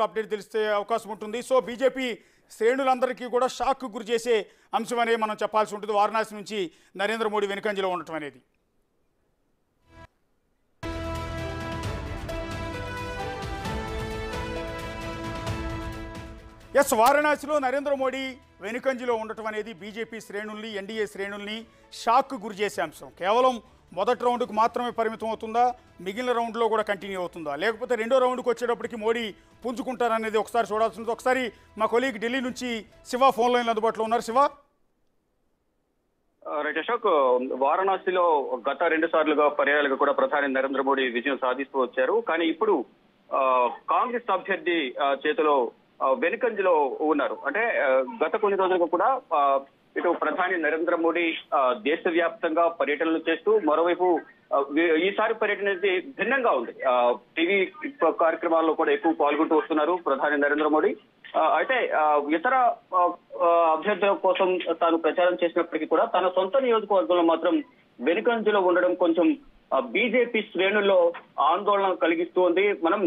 Update తెలిస్తే అవకాశం ఉంటుంది. సో బీజేపీ శ్రేణులందరికీ కూడా షాక్ గురి చేసే అంశం అనేది మనం చెప్పాల్సి ఉంటుంది. వారణాసి నుంచి నరేంద్ర మోడీ వెనుకంజలో ఉండటం అనేది. ఎస్, వారణాసిలో నరేంద్ర మోడీ వెనుకంజలో ఉండటం అనేది బీజేపీ శ్రేణుల్ని, ఎన్డీఏ శ్రేణుల్ని షాక్ గురి చేసే అంశం. కేవలం మొదటి రౌండ్కు మాత్రమే పరిమితం అవుతుందా, మిగిలిన రౌండ్లో కూడా కంటిన్యూ అవుతుందా, లేకపోతే రెండో రౌండ్కి వచ్చేటప్పటికి మోడీ పుంజుకుంటారనేది ఒకసారి చూడాల్సి ఉంటుంది. ఒకసారి మా కొలీగ్ ఢిల్లీ నుంచి శివ ఫోన్ లైన్ అందుబాటులో ఉన్నారు. శివ, రైట్ అశోక్, వారణాసిలో గత 2 సార్లుగా పర్యాయాలుగా కూడా ప్రధాని నరేంద్ర మోడీ విజయం సాధిస్తూ వచ్చారు. కానీ ఇప్పుడు కాంగ్రెస్ అభ్యర్థి చేతిలో వెనుకంజలో ఉన్నారు. అంటే గత కొన్ని రోజులుగా కూడా ఇటు ప్రధాని నరేంద్ర మోడీ దేశవ్యాప్తంగా పర్యటనలు చేస్తూ, మరోవైపు ఈసారి పర్యటన అనేది భిన్నంగా ఉంది. టీవీ కార్యక్రమాల్లో కూడా ఎక్కువ పాల్గొంటూ వస్తున్నారు ప్రధాని నరేంద్ర మోడీ. అయితే ఇతర అభ్యర్థుల కోసం తాను ప్రచారం చేసినప్పటికీ కూడా తన సొంత నియోజకవర్గంలో మాత్రం వెనుకంజలో ఉండడం కొంచెం బీజేపీ శ్రేణుల్లో ఆందోళన కలిగిస్తోంది. మనం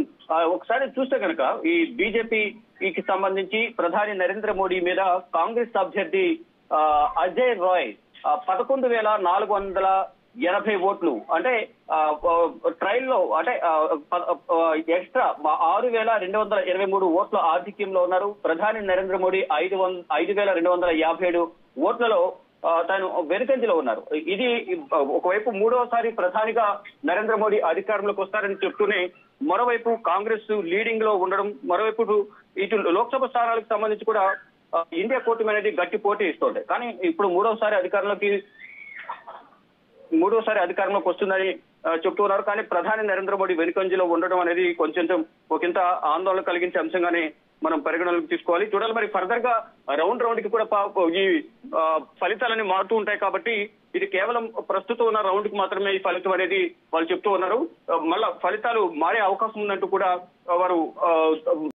ఒకసారి చూస్తే కనుక ఈ బీజేపీకి సంబంధించి ప్రధాని నరేంద్ర మోడీ మీద కాంగ్రెస్ అభ్యర్థి అజయ్ రాయ్ 11,480 ఓట్లు, అంటే ట్రైల్లో అంటే ఎక్స్ట్రా 6,223 ఓట్ల ఆధిక్యంలో ఉన్నారు. ప్రధాని నరేంద్ర మోడీ 5,257 ఓట్లలో తాను వెనుకంజలో ఉన్నారు. ఇది ఒకవైపు మూడవసారి ప్రధానిగా నరేంద్ర మోడీ అధికారంలోకి వస్తారని చెప్తూనే, మరోవైపు కాంగ్రెస్ లీడింగ్ లో ఉండడం, మరోవైపు ఇటు లోక్సభ స్థానాలకు సంబంధించి కూడా ఇండియా కూటమి అనేది గట్టి పోటీ ఇస్తోంది. కానీ ఇప్పుడు మూడవసారి అధికారంలోకి వస్తుందని చెప్తూ ఉన్నారు. కానీ ప్రధాని నరేంద్ర మోడీ వెనుకంజలో ఉండడం అనేది కొంచెం ఒకంత ఆందోళన కలిగించే అంశంగానే మనం పరిగణనలోకి తీసుకోవాలి. చూడాలి మరి ఫర్దర్ గా రౌండ్ కి కూడా ఈ ఫలితాలన్నీ మారుతూ ఉంటాయి. కాబట్టి ఇది కేవలం ప్రస్తుతం ఉన్న రౌండ్ కి మాత్రమే ఈ ఫలితం అనేది వాళ్ళు చెప్తూ ఉన్నారు. మళ్ళా ఫలితాలు మారే అవకాశం ఉందంటూ కూడా వారు